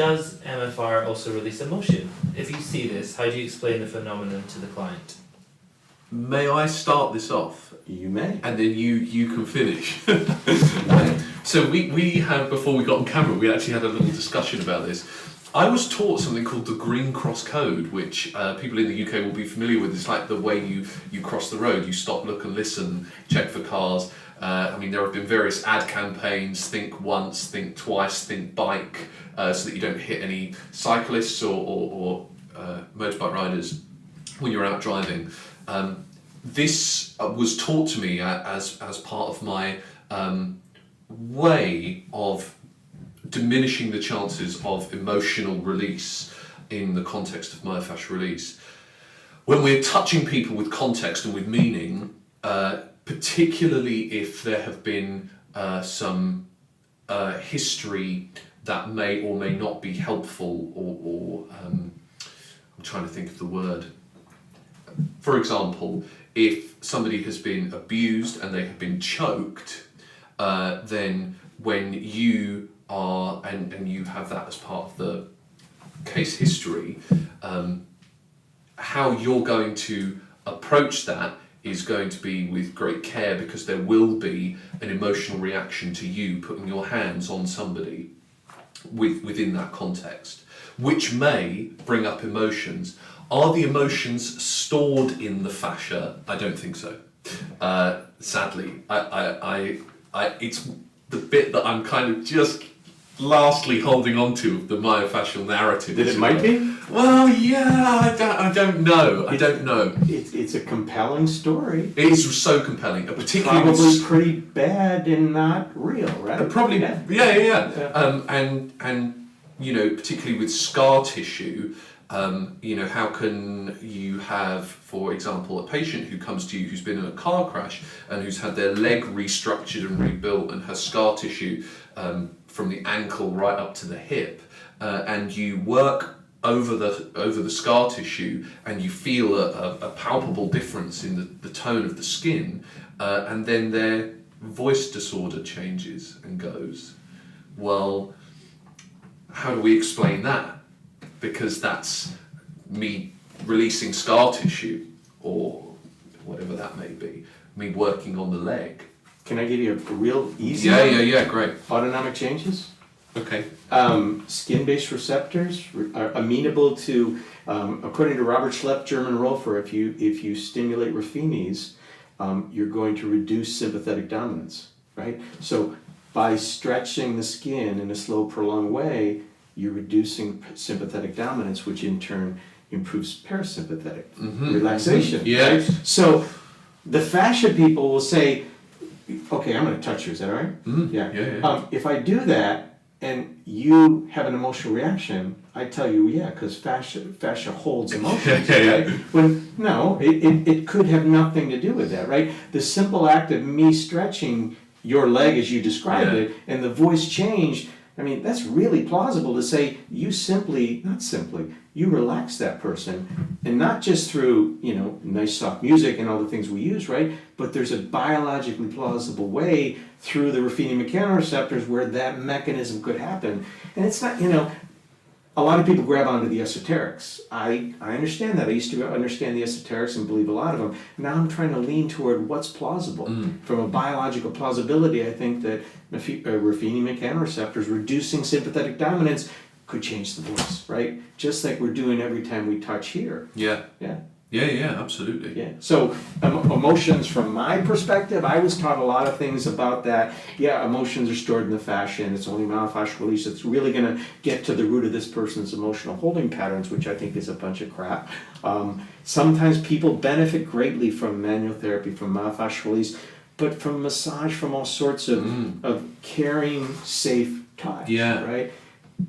does MFR also release emotion? If you see this, how do you explain the phenomenon to the client? May I start this off? You may. And then you can finish. So we had, before we got on camera, we actually had a little discussion about this. I was taught something called the Green Cross Code, which people in the UK will be familiar with. It's like the way you cross the road. You stop, look and listen, check for cars. I mean, there have been various ad campaigns, think once, think twice, think bike, so that you don't hit any cyclists or motorbike riders when you're out driving. This was taught to me as part of my way of diminishing the chances of emotional release in the context of myofascial release. When we're touching people with context and with meaning, particularly if there have been some history that may or may not be helpful or I'm trying to think of the word. For example, if somebody has been abused and they have been choked, then when you are, and you have that as part of the case history, how you're going to approach that is going to be with great care, because there will be an emotional reaction to you putting your hands on somebody within that context, which may bring up emotions. Are the emotions stored in the fascia? I don't think so. Sadly, it's the bit that I'm kind of just lastly holding on to of the myofascial narrative. That it might be? Well, yeah, I don't know. It's a compelling story. It is so compelling, particularly Probably pretty bad and not real, right? Probably, Yeah. yeah. And you know, particularly with scar tissue, you know, how can you have, for example, a patient who comes to you who's been in a car crash and who's had their leg restructured and rebuilt and has scar tissue from the ankle right up to the hip, and you work over the scar tissue and you feel a palpable difference in the tone of the skin, and then their voice disorder changes and goes, well, how do we explain that? Because that's me releasing scar tissue, or whatever that may be, me working on the leg. Can I give you a real easy Yeah, great. Autonomic changes? Okay. Skin-based receptors are amenable to, according to Robert Schlepp, German Rofer, if you stimulate Ruffini's, you're going to reduce sympathetic dominance, right? So by stretching the skin in a slow, prolonged way, you're reducing sympathetic dominance, which in turn improves parasympathetic relaxation. Yes. Right? So the fascia people will say, okay, I'm going to touch you, is that all right? Yeah. If I do that and you have an emotional reaction, I tell you, yeah, because fascia holds emotions, right? When no, it could have nothing to do with that, right? The simple act of me stretching your leg as you described it, and the voice changed, I mean, that's really plausible to say you relax that person, and not just through, you know, nice soft music and all the things we use, right? But there's a biologically plausible way through the Ruffini mechanoreceptors where that mechanism could happen. And it's not, you know, a lot of people grab onto the esoterics. I understand that. I used to understand the esoterics and believe a lot of them. Now I'm trying to lean toward what's plausible. From a biological plausibility, I think that Ruffini mechanoreceptors reducing sympathetic dominance could change the voice, right? Just like we're doing every time we touch here. Yeah, absolutely. Yeah. So emotions, from my perspective, I was taught a lot of things about that. Yeah, emotions are stored in the fascia, and it's only myofascial release that's really going to get to the root of this person's emotional holding patterns, which I think is a bunch of crap. Sometimes people benefit greatly from manual therapy, from myofascial release, but from massage, from all sorts of caring, safe touch. Yeah. Right.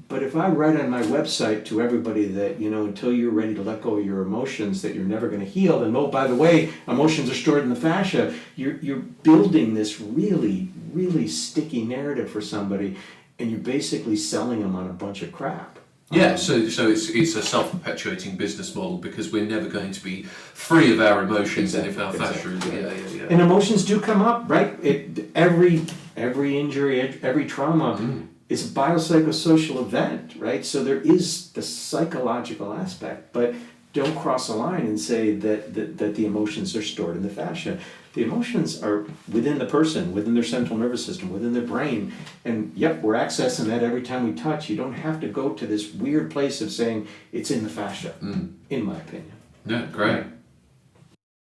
But if I write on my website to everybody that, you know, until you're ready to let go of your emotions, that you're never going to heal, and oh, by the way, emotions are stored in the fascia, you're building this really, really sticky narrative for somebody, and you're basically selling them on a bunch of crap. Yeah, so it's a self-perpetuating business model, because we're never going to be free of our emotions, and if our fascia is And emotions do come up, right? Every injury, every trauma it's a biopsychosocial event, right? So there is the psychological aspect, but don't cross a line and say that the emotions are stored in the fascia. The emotions are within the person, within their central nervous system, within their brain. And yep, we're accessing that every time we touch. You don't have to go to this weird place of saying it's in the fascia, in my opinion. Yeah, great.